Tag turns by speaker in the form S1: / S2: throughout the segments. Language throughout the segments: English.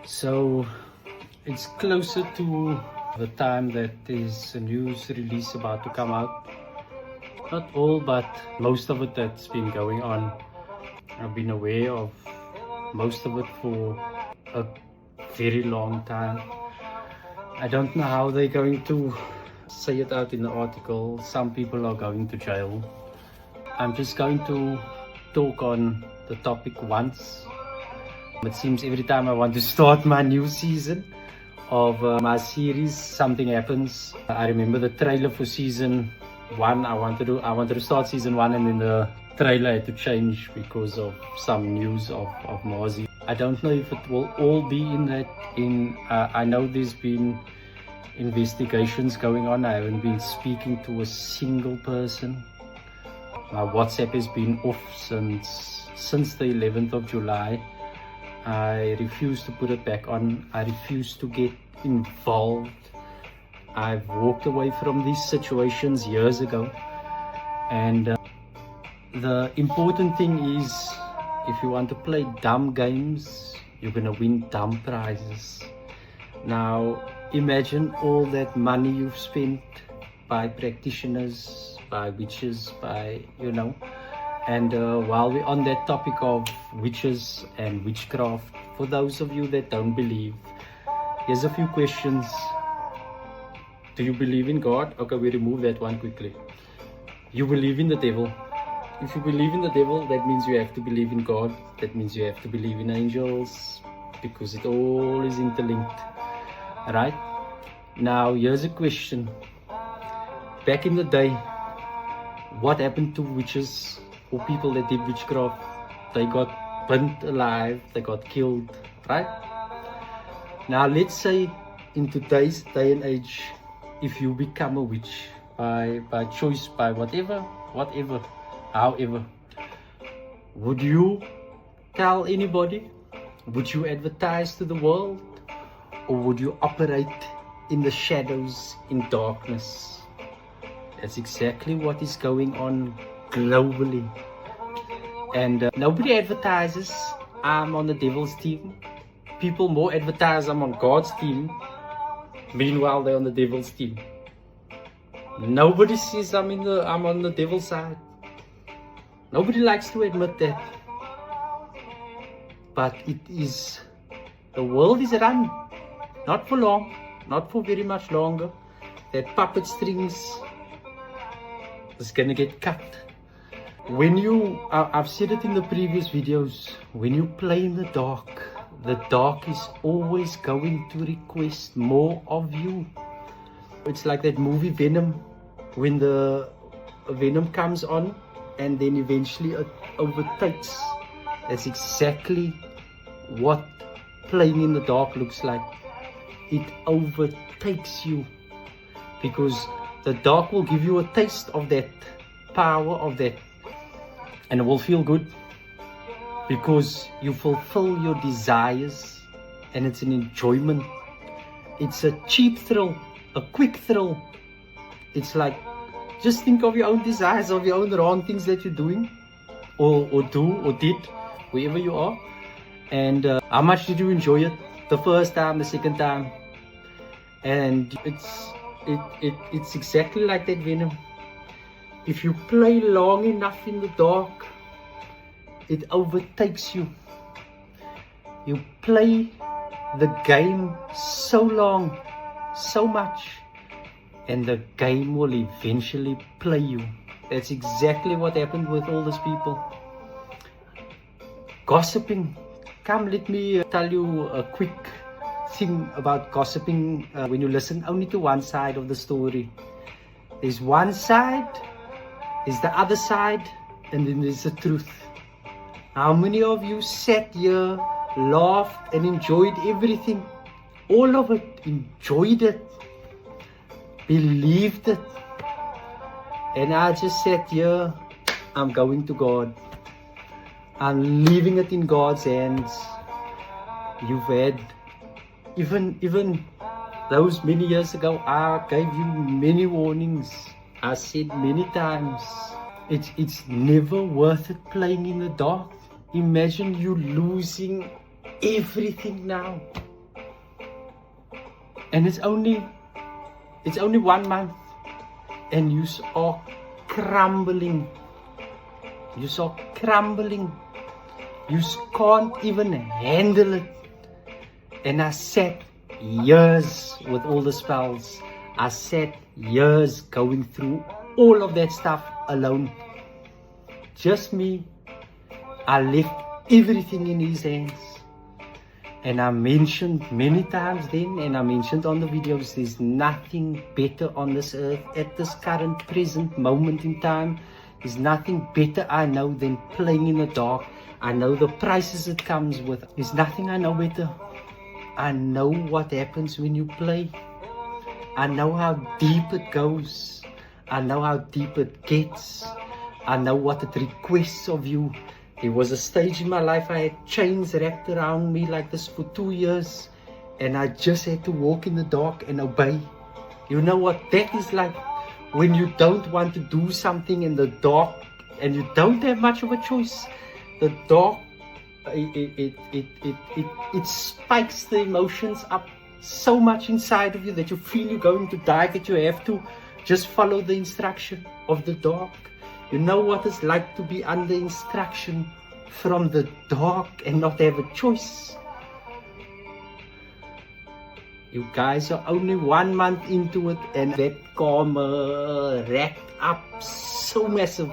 S1: So it's closer to the time that there's a news release about to come out. Not all, but most of it that's been going on. I've been aware of most of it for a very long time. I don't know how they're going to say it out in the article. Some people are going to jail. I'm just going to talk on the topic once. It seems every time I want to start my new season of my series, something happens. I remember the trailer for season 1. I wanted to start season 1, and then the trailer had to change because of some news of Marzi. I don't know if it will all be in that. I know there's been investigations going on. I haven't been speaking to a single person. My WhatsApp has been off since the 11th of July. I refuse to put it back on. I refuse to get involved. I've walked away from these situations years ago. And the important thing is, if you want to play dumb games, you're gonna win dumb prizes. Now, imagine all that money you've spent by practitioners, by witches, and while we're on that topic of witches and witchcraft, for those of you that don't believe, here's a few questions. Do you believe in God? Okay, we remove that one quickly. You believe in the devil. If you believe in the devil, that means you have to believe in God. That means you have to believe in angels, because it all is interlinked. Alright? Now, here's a question. Back in the day, what happened to witches or people that did witchcraft? They got burnt alive, they got killed, right? Now, let's say in today's day and age, if you become a witch by choice, by whatever, however, would you tell anybody? Would you advertise to the world? Or would you operate in the shadows, in darkness? That's exactly what is going on globally. And nobody advertises, I'm on the devil's team. People more advertise, I'm on God's team. Meanwhile, they're on the devil's team. Nobody says I'm on the devil's side. Nobody likes to admit that. But it is, the world is run. Not for long, not for very much longer. That puppet strings is gonna get cut. When I've said it in the previous videos, when you play in the dark is always going to request more of you. It's like that movie Venom, when the venom comes on and then eventually it overtakes. That's exactly what playing in the dark looks like. It overtakes you, because the dark will give you a taste of that power, of that, and it will feel good because you fulfill your desires, and it's an enjoyment. It's a cheap thrill, a quick thrill. It's like, just think of your own desires, of your own wrong things that you're doing or did, wherever you are, and how much did you enjoy it the first time, the second time? And it's exactly like that venom. If you play long enough in the dark, it overtakes you. You play the game so long, so much, and the game will eventually play you. That's exactly what happened with all these people. Gossiping. Come, let me tell you a quick thing about gossiping. When you listen only to one side of the story, there's one side, there's the other side, and then there's the truth. How many of you sat here, laughed, and enjoyed everything? All of it. Enjoyed it, believed it. And I just sat here, I'm going to God. I'm leaving it in God's hands. You've had, even those many years ago, I gave you many warnings. I said many times, it's never worth it playing in the dark. Imagine you losing everything now. And it's only 1 month, and you are crumbling. You are crumbling. You can't even handle it. And I sat years with all the spells. I sat years going through all of that stuff alone. Just me. I left everything in his hands. And I mentioned many times then, and I mentioned on the videos, there's nothing better on this earth at this current present moment in time. There's nothing better I know than playing in the dark. I know the prices it comes with. There's nothing I know better. I know what happens when you play. I know how deep it goes. I know how deep it gets. I know what it requests of you. There was a stage in my life I had chains wrapped around me like this for 2 years, and I just had to walk in the dark and obey. You know what that is like? When you don't want to do something in the dark and you don't have much of a choice. The dark, it spikes the emotions up so much inside of you that you feel you're going to die, that you have to just follow the instruction of the dark. You know what it's like to be under instruction from the dark and not have a choice. You guys are only 1 month into it, and that karma racked up so massive.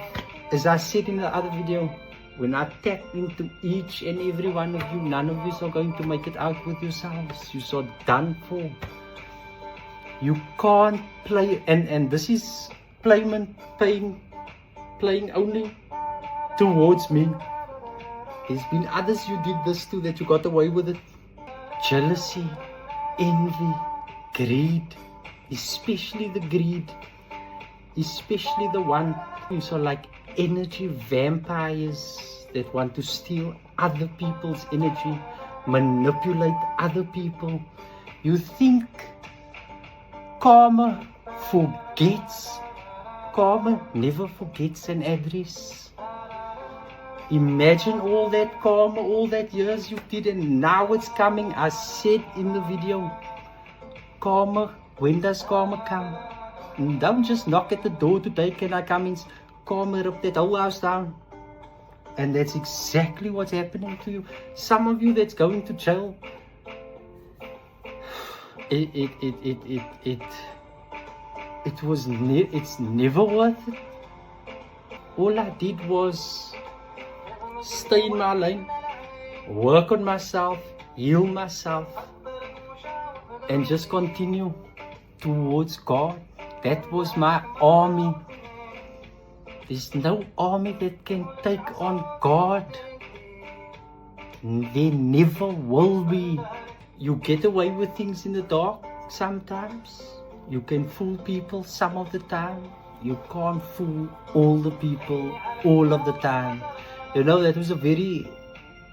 S1: As I said in the other video, when I tap into each and every one of you, none of you are going to make it out with yourselves. You are done for. You can't play, and this is playing only towards me. There's been others you did this to that you got away with it. Jealousy, envy, greed, especially the greed, especially the one who's like energy vampires that want to steal other people's energy, manipulate other people. You think karma forgets? Karma never forgets an address. Imagine all that karma, all that years you did, and now it's coming. I said in the video, karma, when does karma come? Don't just knock at the door today, can I come in? Karma, rip that whole house down. And that's exactly what's happening to you. Some of you that's going to jail, it's never worth it. All I did was stay in my lane, work on myself, heal myself, and just continue towards God. That was my army. There's no army that can take on God. There never will be. You get away with things in the dark sometimes. You can fool people some of the time. You can't fool all the people all of the time. You know, that was a very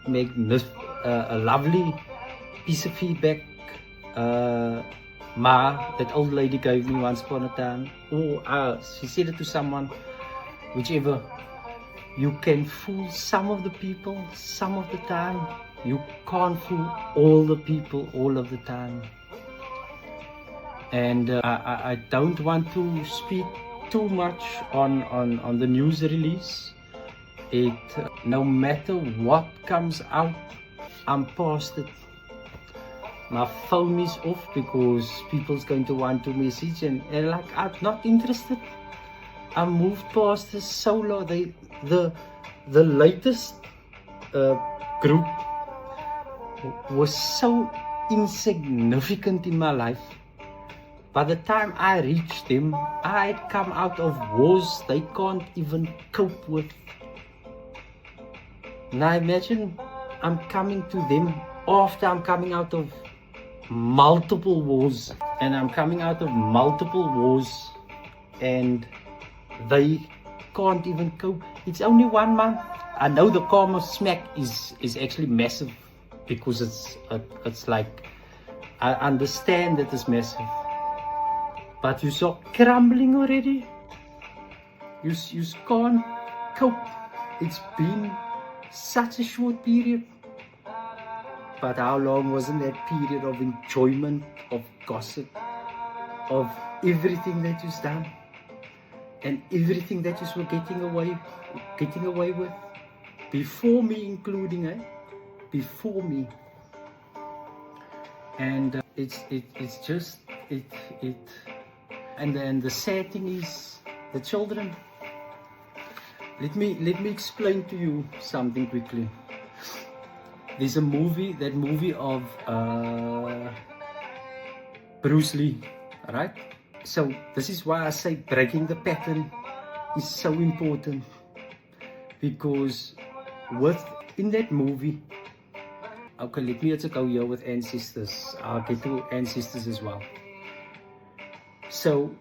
S1: a lovely piece of feedback that old lady gave me once upon a time. She said it to someone, whichever. You can fool some of the people some of the time. You can't fool all the people all of the time. And I don't want to speak too much on the news release. No matter what comes out, I'm past it. My phone is off because people's going to want to message, and like, I'm not interested. I moved past this solo. The latest group was so insignificant in my life. By the time I reached them, I had come out of wars they can't even cope with. Now imagine I'm coming to them after I'm coming out of multiple wars, and I'm coming out of multiple wars, and they can't even cope. It's only 1 month. I know the karma smack is actually massive, because it's like, I understand that it's massive, but you saw crumbling already. You can't cope. It's been such a short period. But how long wasn't that period of enjoyment, of gossip, of everything that is done, and everything that is we're getting away with, before me including, before me. And it's just and the sad thing is the children. Let me explain to you something quickly. There's a movie, that movie of Bruce Lee, right? So this is why I say breaking the pattern is so important, because in that movie, okay, let me also go here with ancestors. I'll get to ancestors as well. So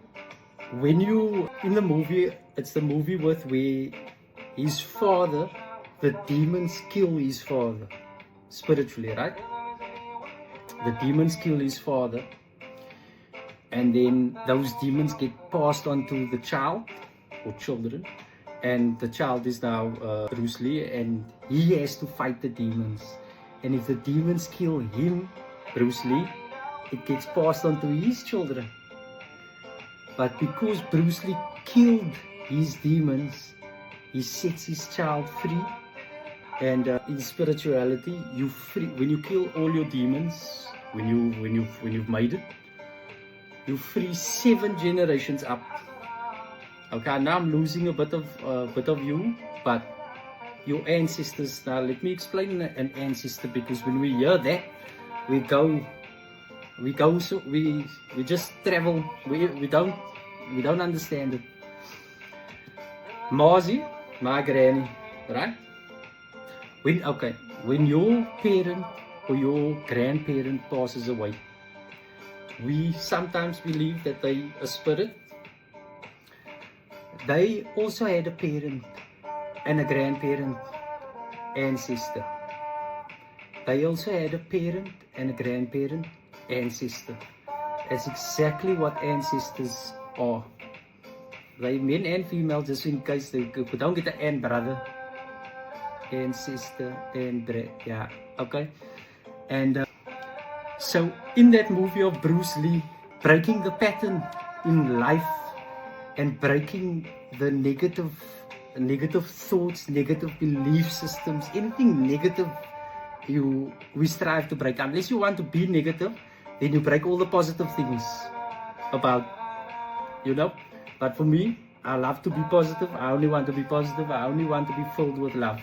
S1: when you, in the movie, it's the movie with where his father, the demons kill his father, spiritually, right? The demons kill his father, and then those demons get passed on to the child or children, and the child is now Bruce Lee, and he has to fight the demons. And if the demons kill him, Bruce Lee, it gets passed on to his children. But because Bruce Lee killed his demons, he sets his child free. And in spirituality, you free when you kill all your demons. When you've made it, you free 7 generations up. Okay, now I'm losing a bit of you, but your ancestors. Now let me explain an ancestor, because when we hear that, we just travel. We don't understand it. Marzi, my granny, right? When your parent or your grandparent passes away, we sometimes believe that they a spirit. They also had a parent and a grandparent, ancestor. They also had a parent and a grandparent, ancestor. That's exactly what ancestors are. They men and female, just in case they don't get the and brother, ancestor, and yeah, okay. And so in that movie of Bruce Lee, breaking the pattern in life and breaking the negative thoughts, negative belief systems, anything negative we strive to break. Unless you want to be negative, then you break all the positive things about, But for me, I love to be positive. I only want to be positive. I only want to be filled with love.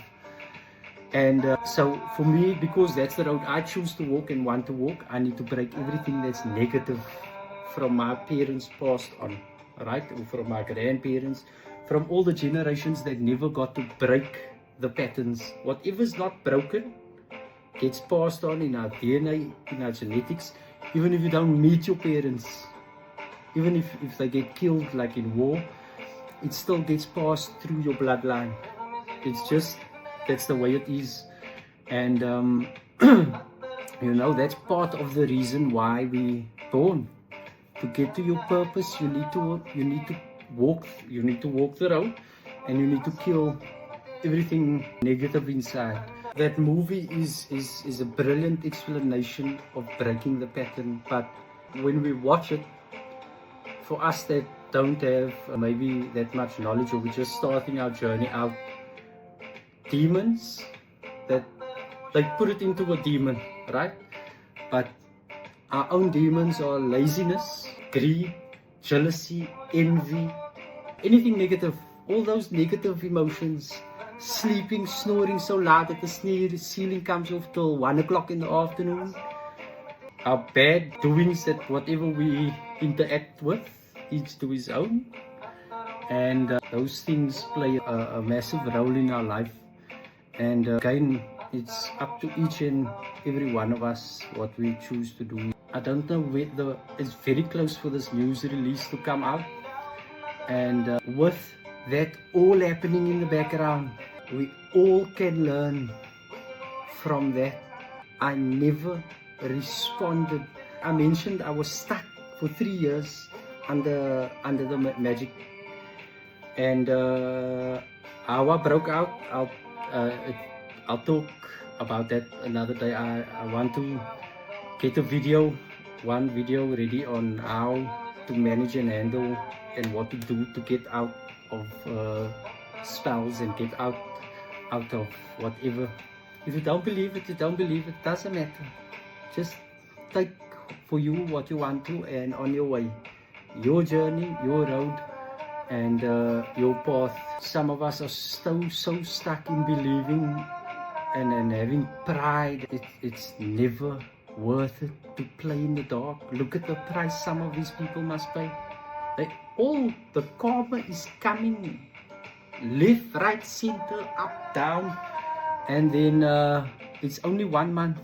S1: And so for me, because that's the road I choose to walk and want to walk, I need to break everything that's negative from my parents passed on, right? Or from my grandparents, from all the generations that never got to break the patterns. Whatever's not broken gets passed on in our DNA, in our genetics. Even if you don't meet your parents, even if they get killed like in war, it still gets passed through your bloodline. It's just, that's the way it is. And that's part of the reason why we born. To get to your purpose, you need to walk the road, and you need to kill everything negative inside. That movie is a brilliant explanation of breaking the pattern. But when we watch it, for us that don't have maybe that much knowledge, or we're just starting our journey out, demons, that they put it into a demon, right? But our own demons are laziness, greed, jealousy, envy, anything negative, all those negative emotions. Sleeping, snoring so loud that the ceiling comes off till 1 o'clock in the afternoon. Our bad doings, that whatever we interact with, each to his own. And those things play a massive role in our life. And again, it's up to each and every one of us what we choose to do. I don't know whether it's very close for this news release to come out. And with that all happening in the background, we all can learn from that. I never responded. I mentioned I was stuck for 3 years under the magic. And how I broke out, I'll talk about that another day. I want to get one video ready on how to manage and handle and what to do to get out of spells and get out of whatever. If you don't believe it, you don't believe it. Doesn't matter. Just take for you what you want to, and on your way, your journey, your road, and your path. Some of us are so stuck in believing and having pride. It's never worth it to play in the dark. Look at the price some of these people must pay. The karma is coming left, right, center, up, down, and then it's only 1 month.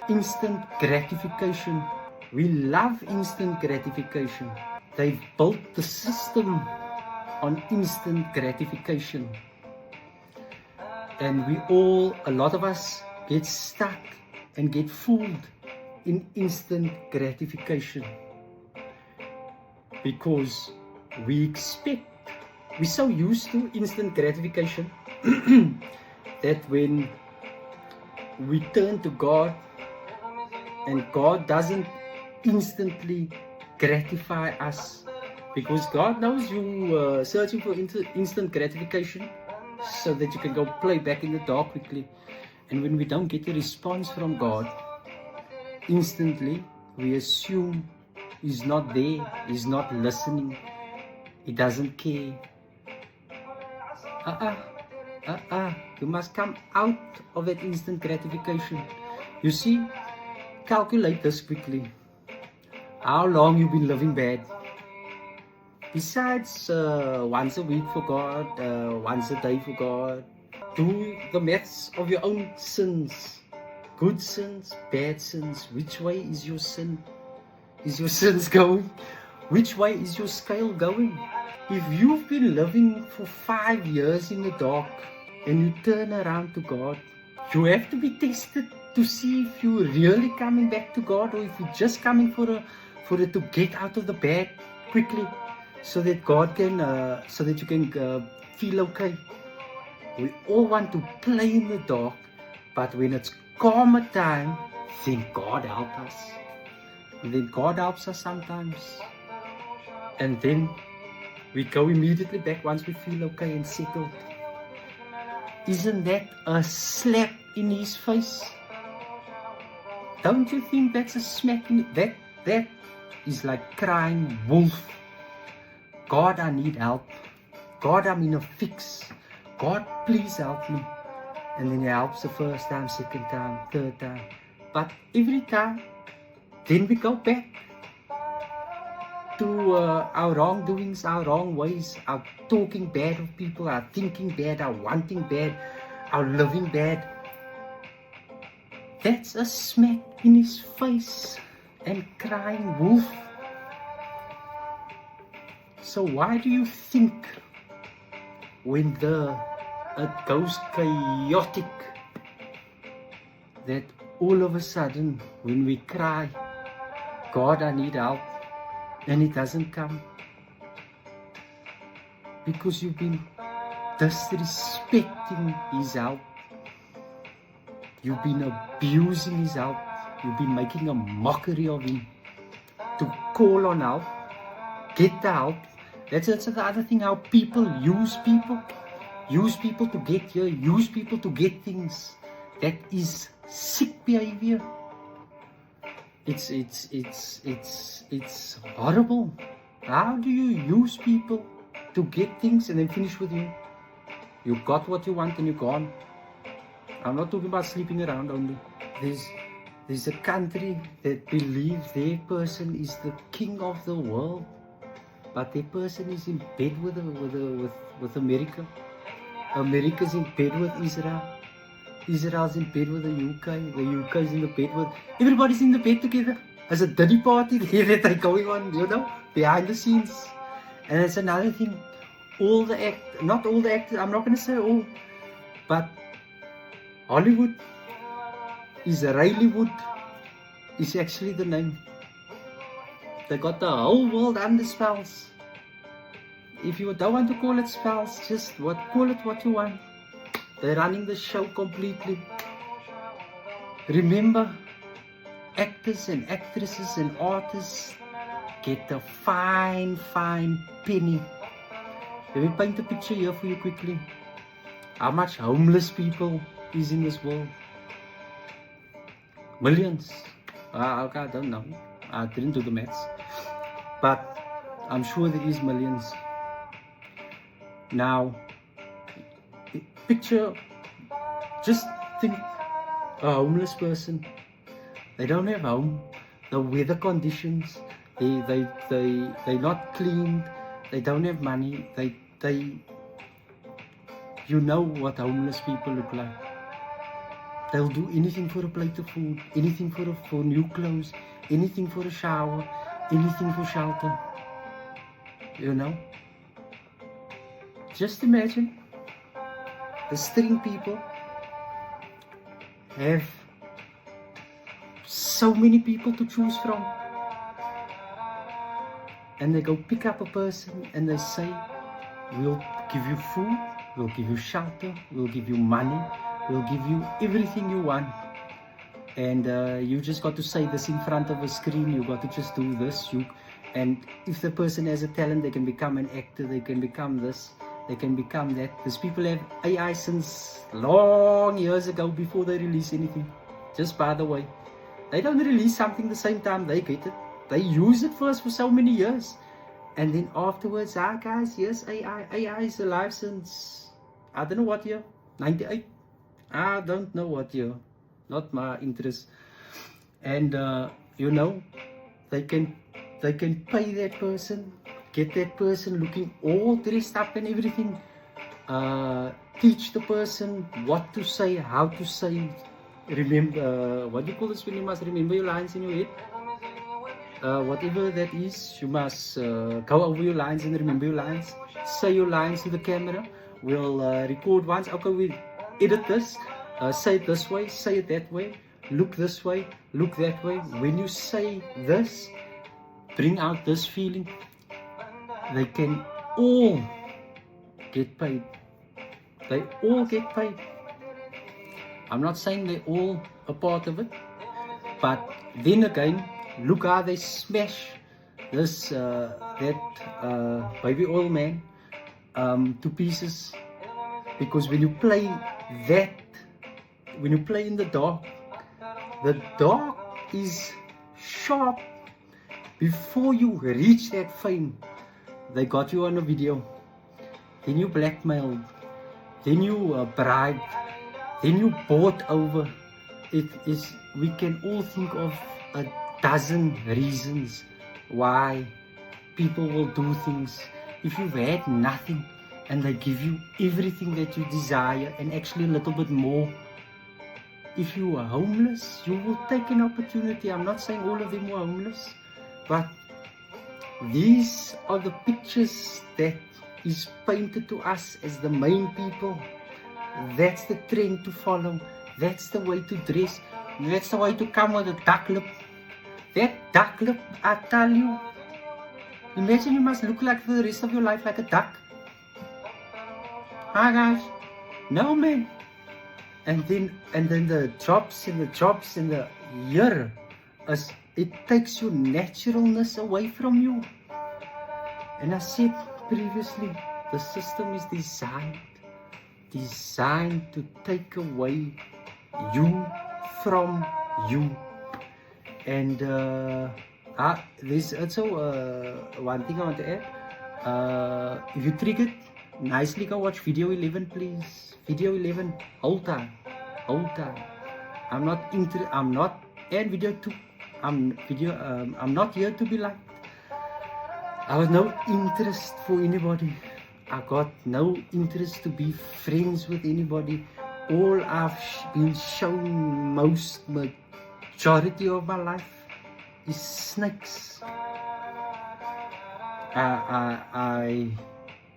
S1: Instant gratification. We love instant gratification. They've built the system on instant gratification, and a lot of us get stuck and get fooled in instant gratification because we're so used to instant gratification that when we turn to God and God doesn't instantly gratify us, because God knows you searching for instant gratification so that you can go play back in the dark quickly. And when we don't get a response from God instantly, we assume He's not there, He's not listening, He doesn't care. You must come out of that instant gratification. You see, calculate this quickly. How long you've been living bad? Besides once a week for God, once a day for God, do the maths of your own sins. Good sins, bad sins. Which way is your sin? Is your sins going? Which way is your scale going? If you've been living for 5 years in the dark and you turn around to God, you have to be tested to see if you're really coming back to God, or if you're just coming for it to get out of the bad quickly, so that God can, so that you can feel okay. We all want to play in the dark, but when it's karma time, then God helps us. And then God helps us sometimes, and then we go immediately back once we feel okay and settled. Isn't that a slap in His face? Don't you think that's a smack in that? That is like crying wolf. God, I need help. God, I'm in a fix. God, please help me. And then He helps the first time, second time, third time. But every time, then we go back to our wrongdoings, our wrong ways, our talking bad of people, our thinking bad, our wanting bad, our living bad. That's a smack in His face and crying wolf. So why do you think when it goes chaotic, that all of a sudden when we cry, God, I need help, and it doesn't come? Because you've been disrespecting His help. You've been abusing His help. You've been making a mockery of Him. To call on help, get the help. That's the other thing, how people use people. Use people to get here, use people to get things. That is sick behavior. It's horrible. How do you use people to get things and then finish with you? You got what you want and you're gone. I'm not talking about sleeping around only. There's a country that believes their person is the king of the world, but their person is in bed with America. America's in bed with Israel. Israel's in bed with the UK. The UK's in the bed with... Everybody's in the bed together. There's a dirty party there that are going on, you know, behind the scenes. And it's another thing. Not all the actors, I'm not going to say all, but Hollywood, Israeli-wood is actually the name. They got the whole world under spells. If you don't want to call it spells, just call it what you want. They're running the show completely. Remember, actors and actresses and artists get a fine penny. Let me paint a picture here for you quickly. How much homeless people is in this world? Millions. Okay, I don't know. I didn't do the maths. But I'm sure there is millions. Now, picture, just think a homeless person. They don't have home. The weather conditions, they're not cleaned. They don't have money. You know what homeless people look like. They'll do anything for a plate of food, anything for new clothes, anything for a shower, anything for shelter. You know? Just imagine the string people have so many people to choose from, and they go pick up a person and they say, we'll give you food, we'll give you shelter, we'll give you money, we'll give you everything you want, and you just got to say this in front of a screen. You got to just do this. And if the person has a talent, they can become an actor, they can become this, they can become that. These people have AI since long years ago, before they release anything. Just by the way, they don't release something the same time they get it. They use it first for so many years, and then afterwards, guys, yes, AI is alive since, I don't know what year, 98. I don't know what year, not my interest. And you know, they can pay that person, get that person looking all dressed up and everything, teach the person what to say, how to say. Remember, what do you call this when you must remember your lines in your head? Whatever that is, you must go over your lines and remember your lines. Say your lines to the camera. We'll record once. Okay, we edit this. Say it this way, say it that way. Look this way, look that way. When you say this, bring out this feeling. They can all get paid. They all get paid. I'm not saying they're all a part of it, but then again, look how they smash this baby oil man to pieces. Because when you play that, when you play in the dark is sharp. Before you reach that fame, they got you on a video, then you blackmailed, then you bribed, then you bought over. We can all think of a dozen reasons why people will do things. If you've had nothing and they give you everything that you desire and actually a little bit more. If you are homeless, you will take an opportunity. I'm not saying all of them were homeless, but these are the pictures that is painted to us as the main people. That's the trend to follow. That's the way to dress. That's the way to come with a duck lip. That duck lip, I tell you, imagine you must look like for the rest of your life like a duck. Hi guys. No man. And then the jobs and the year, as it takes your naturalness away from you. And I said previously, the system is designed to take away you from you. And there's also one thing I want to add. If you triggered, nicely go watch video 11, please. Video 11, hold time. I'm not and video 2. I'm not here to be liked. I have no interest for anybody. I got no interest to be friends with anybody. All I've been shown majority of my life is snakes. I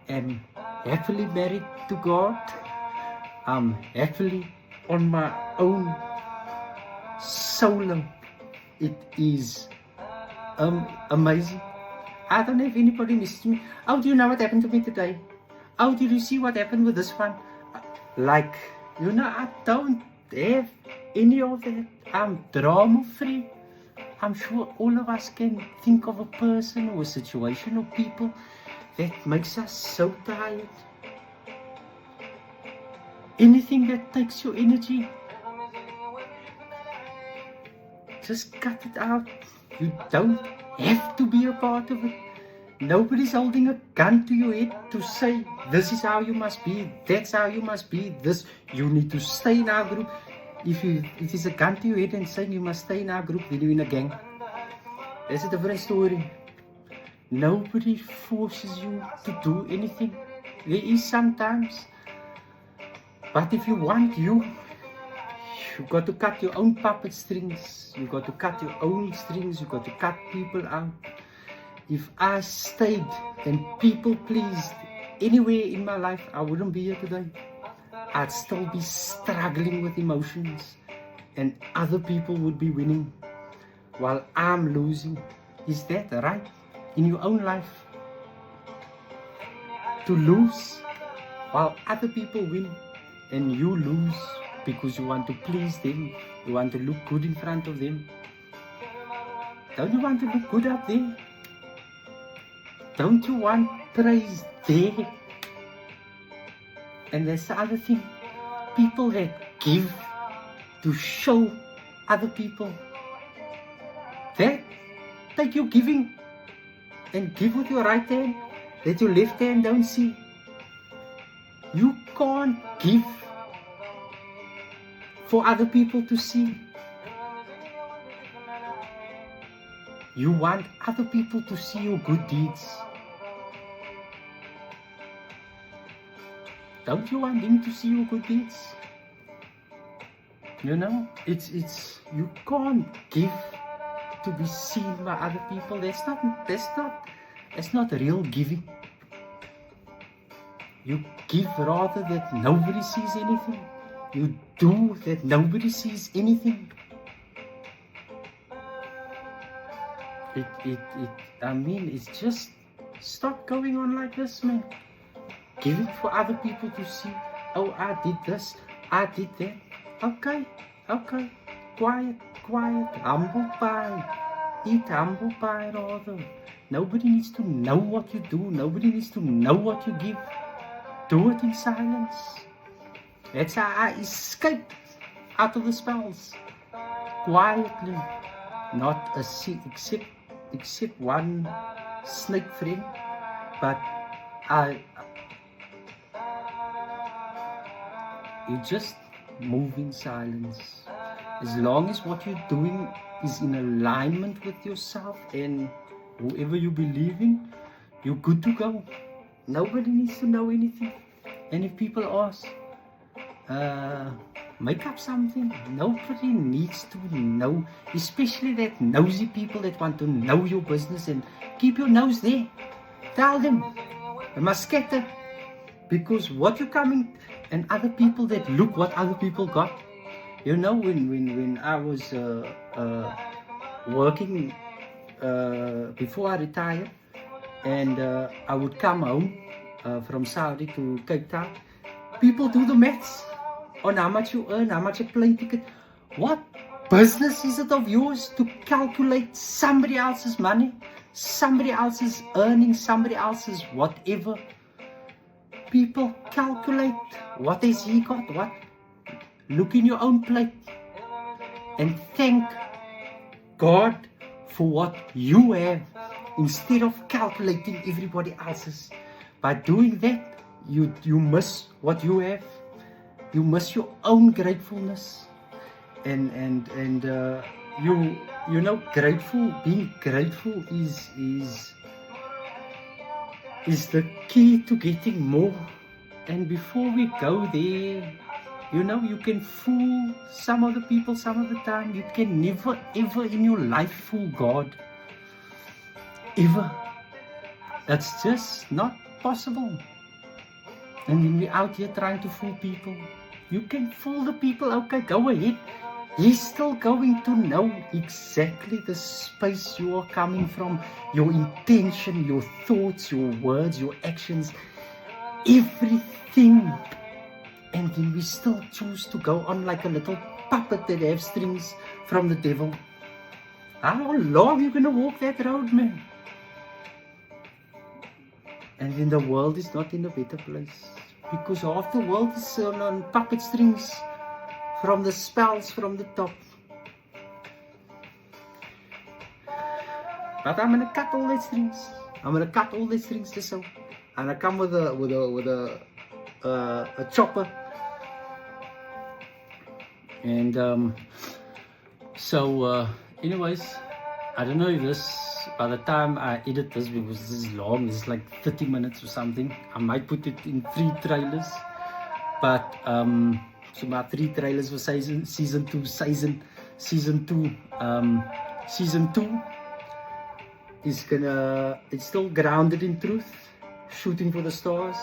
S1: am happily married to God. I'm happily on my own, solo. It is amazing. I don't have anybody messaging me. Oh, do you know what happened to me today? Oh, did you see what happened with this one? Like, you know, I don't have any of that. I'm drama free. I'm sure all of us can think of a person or a situation or people that makes us so tired. Anything that takes your energy, just cut it out. You don't have to be a part of it. Nobody's holding a gun to your head to say, this is how you must be, that's how you must be, this, you need to stay in our group. If it is a gun to your head and saying you must stay in our group, then you're in a gang. That's a different story. Nobody forces you to do anything. There is sometimes. But if you want, you got to cut your own puppet strings. You got to cut your own strings. You got to cut people out. If I stayed and people pleased anywhere in my life, I wouldn't be here today. I'd still be struggling with emotions, and other people would be winning while I'm losing. Is that right? In your own life, to lose while other people win and you lose because you want to please them, you want to look good in front of them. Don't you want to look good up there? Don't you want praise there? And that's the other thing. People that give to show other people. That you're giving, and give with your right hand that your left hand don't see. You can't give for other people to see. You want other people to see your good deeds. Don't you want them to see your good deeds? You know, it's you can't give to be seen by other people. That's not real giving. You give rather that nobody sees anything. You do that nobody sees anything. I mean, it's just stop going on like this, man. Giving for other people to see. Oh, I did this, I did that. Okay. Quiet. Humble pie. Eat humble pie rather. Nobody needs to know what you do. Nobody needs to know what you give. Do it in silence. That's how I escaped out of the spells. Quietly. Not except one snake friend. But you just move in silence. As long as what you're doing is in alignment with yourself and whoever you believe in, you're good to go. Nobody needs to know anything. And if people ask, make up something. Nobody needs to know, especially that nosy people that want to know your business and keep your nose there. Tell them, they must scatter. Because what you're coming, and other people that look what other people got. You know, when I was working before I retired, and I would come home from Saudi to Cape Town, people do the maths on how much you earn, how much a plane ticket. What business is it of yours to calculate somebody else's money, somebody else's earnings, somebody else's whatever? People calculate what has he got, what? Look in your own plate and thank God for what you have instead of calculating everybody else's. By doing that, you miss what you have. You miss your own gratefulness, and you know, being grateful is the key to getting more. And before we go there, you know, you can fool some of the people some of the time. You can never ever in your life fool God. Ever. That's just not possible. And when we're out here trying to fool people, you can fool the people, okay, go ahead. He's still going to know exactly the space you are coming from, your intention, your thoughts, your words, your actions, everything. And then we still choose to go on like a little puppet that have strings from the devil. How long are you gonna walk that road, man? And then the world is not in a better place, because half the world is on puppet strings from the spells from the top. But I'm gonna cut all the strings. I'm gonna cut all the strings just so. And I come with a chopper. And anyways, I don't know if this, by the time I edit this, because this is long, it's like 30 minutes or something, I might put it in 3 trailers. But so my 3 trailers for season 2. Season 2 is gonna, it's still grounded in truth, shooting for the stars.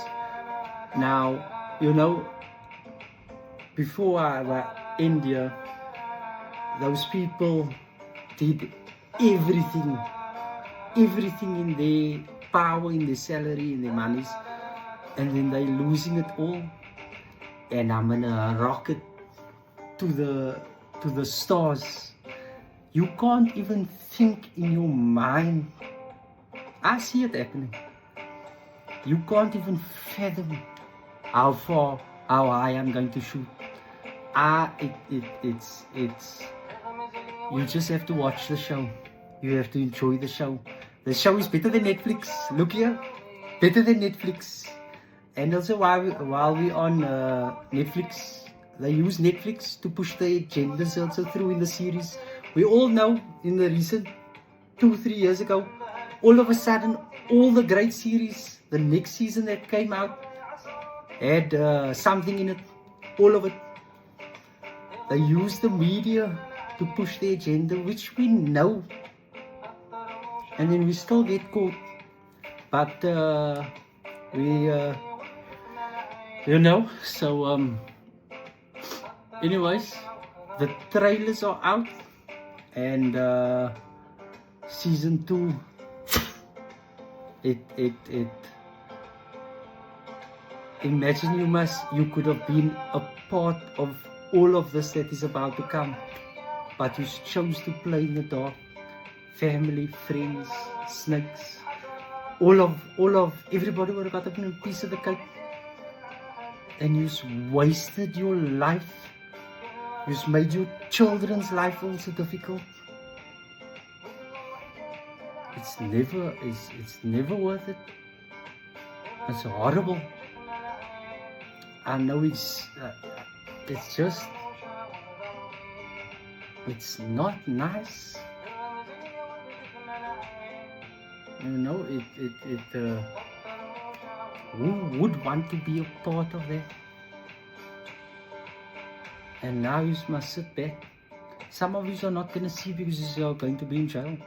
S1: Now, you know, before I end here, those people did everything in their power, in their salary, in their monies, and then they're losing it all. And I'm gonna rocket to the stars. You can't even think in your mind. I see it happening. You can't even fathom how far, how high I'm going to shoot. It's you just have to watch the show. You have to enjoy the show. The show is better than Netflix. Look here, better than Netflix. And also while we're on Netflix, they use Netflix to push the agendas also through in the series. We all know in the recent 2-3 years ago, all of a sudden, all the great series, the next season that came out, had something in it, all of it. They use the media to push the agenda, which we know. And then we still get caught. But you know, so anyways, the trailers are out, and season 2, imagine you could have been a part of all of this that is about to come, but you chose to play in the dark. Family, friends, snakes, all of everybody would have got a piece of the cake. And you've wasted your life. You've made your children's life also difficult. It's never worth it. It's horrible. I know it's just, it's not nice. You know, who would want to be a part of that? And now you must sit back. Some of you are not going to see because you are going to be in jail.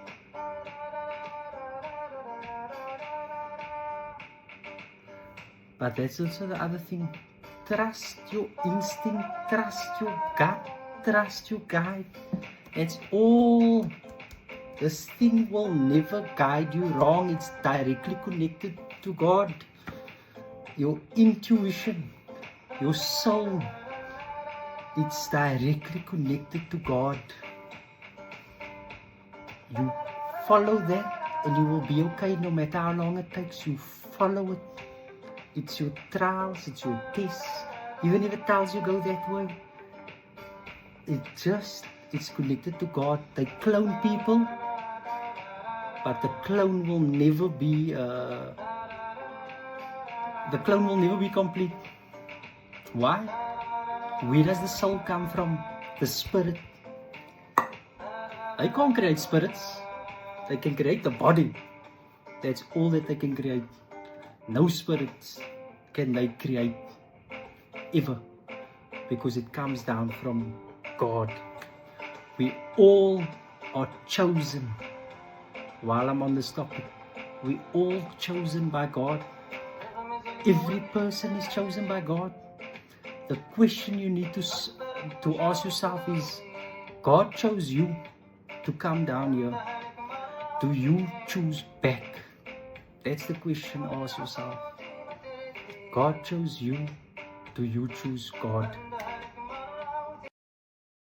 S1: But that's also the other thing. Trust your instinct, trust your gut, trust your guide. It's all. This thing will never guide you wrong. It's directly connected to God. Your intuition, your soul, it's directly connected to God. You follow that and you will be okay no matter how long it takes. You follow it. It's your trials, it's your tests. Even if it tells you go that way, it's connected to God. They clone people, but the clone will never be complete. Why? Where does the soul come from? The spirit. They can't create spirits. They can create the body. That's all that they can create. No spirits can they create ever, because it comes down from God. We all are chosen. While I'm on this topic, we all chosen by God. Every person is chosen by God. The question you need to ask yourself is, God chose you to come down here. Do you choose back? That's the question, ask yourself. God chose you Do you choose God